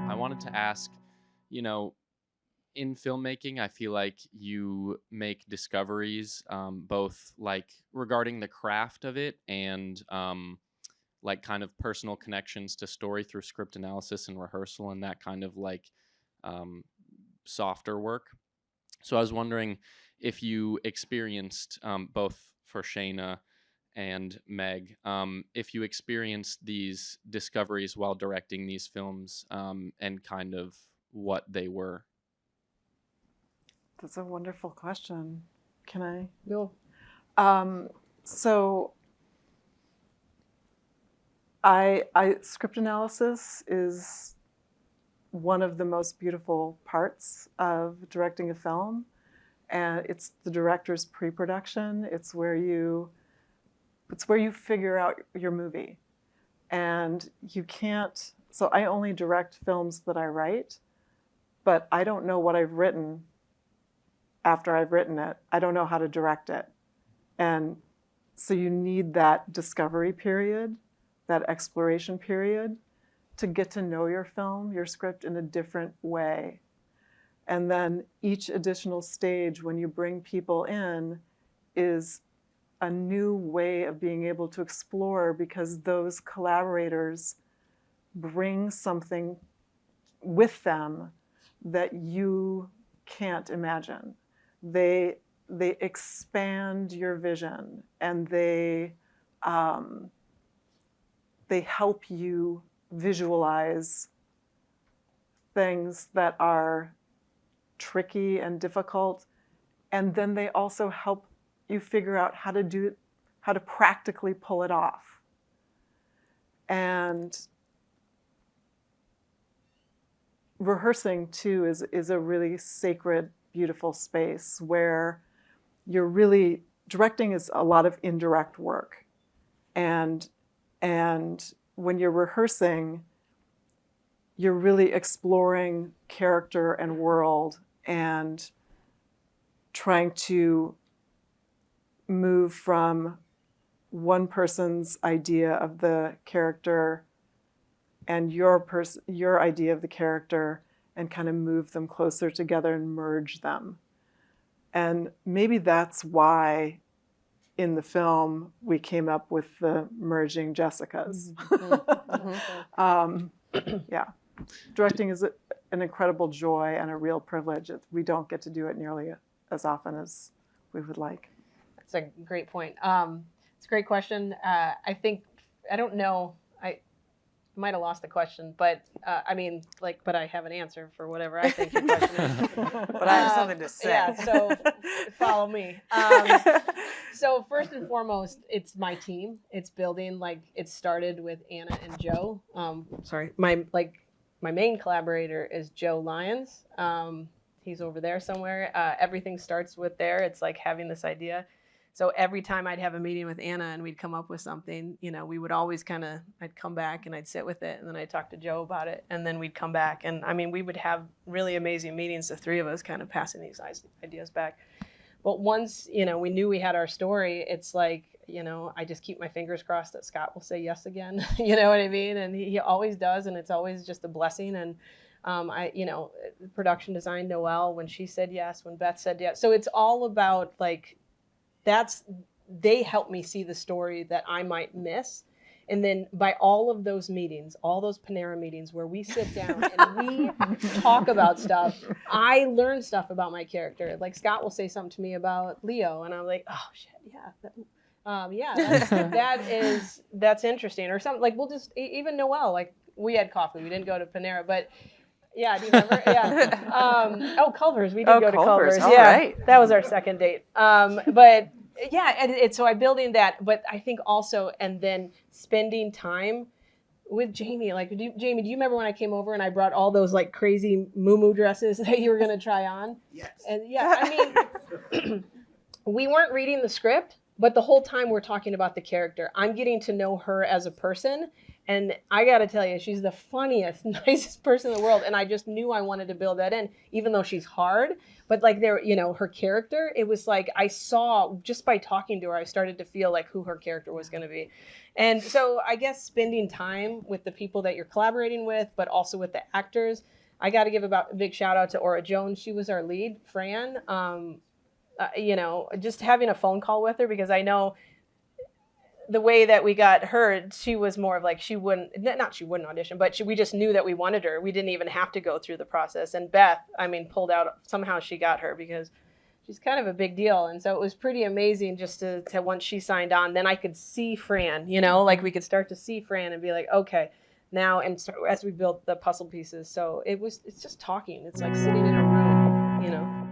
I wanted to ask, you know, in filmmaking, I feel like you make discoveries, both like regarding the craft of it and like kind of personal connections to story through script analysis and rehearsal and that kind of like um, softer work. So I was wondering if you experienced both for Shayna and Meg, if you experienced these discoveries while directing these films and kind of what they were. That's a wonderful question. Can I? No. So I script analysis is one of the most beautiful parts of directing a film, and it's the director's pre-production. It's where you figure out your movie, and you can't. So I only direct films that I write, but I don't know what I've written after I've written it. I don't know how to direct it. And so you need that discovery period, that exploration period, to get to know your film, your script in a different way. And then each additional stage, when you bring people in, is a new way of being able to explore, because those collaborators bring something with them that you can't imagine. They expand your vision, and they help you visualize things that are tricky and difficult, and then they also help you figure out how to practically pull it off. And rehearsing too is a really sacred, beautiful space where you're really directing is a lot of indirect work, and when you're rehearsing, you're really exploring character and world and trying to move from one person's idea of the character and your idea of the character, and kind of move them closer together and merge them. And maybe that's why in the film we came up with the merging Jessicas. Yeah, directing is an incredible joy and a real privilege. We don't get to do it nearly as often as we would like. That's a great point. It's a great question. I think, I don't know, I might have lost the question, but but I have an answer for whatever I think your question is. But I have something to say. Yeah, so follow me. So first and foremost, it's my team. It's building, like, it started with Anna and Joe. My main collaborator is Joe Lyons. He's over there somewhere. Everything starts with there. It's like having this idea. So every time I'd have a meeting with Anna and we'd come up with something, we would always I'd come back and I'd sit with it, and then I'd talk to Joe about it, and then we'd come back. And we would have really amazing meetings, the three of us kind of passing these ideas back. But once, we knew we had our story, it's like, I just keep my fingers crossed that Scott will say yes again. You know what I mean? And he always does, and it's always just a blessing. And production design, Noelle, when she said yes, when Beth said yes. So it's all about, like, they help me see the story that I might miss. And then by all of those meetings, all those Panera meetings where we sit down and we talk about stuff, I learn stuff about my character. Like, Scott will say something to me about Leo, and I'm like, oh shit, yeah. That's interesting. Or something, like, we'll just, even Noelle, like, we had coffee. We didn't go to Panera, but yeah, do you remember? Yeah. Culver's. We did go to Culver's. All yeah, right. That was our second date. But yeah, and so I building that. But I think also, and then spending time with Jamie. Like, Jamie, do you remember when I came over and I brought all those, like, crazy moo-moo dresses that you were going to try on? Yes. And yeah, we weren't reading the script, but the whole time we're talking about the character. I'm getting to know her as a person. And I got to tell you, she's the funniest, nicest person in the world. And I just knew I wanted to build that in, even though she's hard. But like there, you know, her character, it was like I saw just by talking to her, I started to feel like who her character was going to be. And so I guess spending time with the people that you're collaborating with, but also with the actors, I got to give a big shout out to Aura Jones. She was our lead, Fran. You know, just having a phone call with her, because I know the way that we got her, she was more of like, she wouldn't audition, but we just knew that we wanted her. We didn't even have to go through the process. And Beth, I mean, pulled out, somehow she got her because she's kind of a big deal. And so it was pretty amazing just to once she signed on, then I could see Fran, you know, like we could start to see Fran and be like, okay, now, and so as we built the puzzle pieces. So it's just talking. It's like sitting in a room, you know.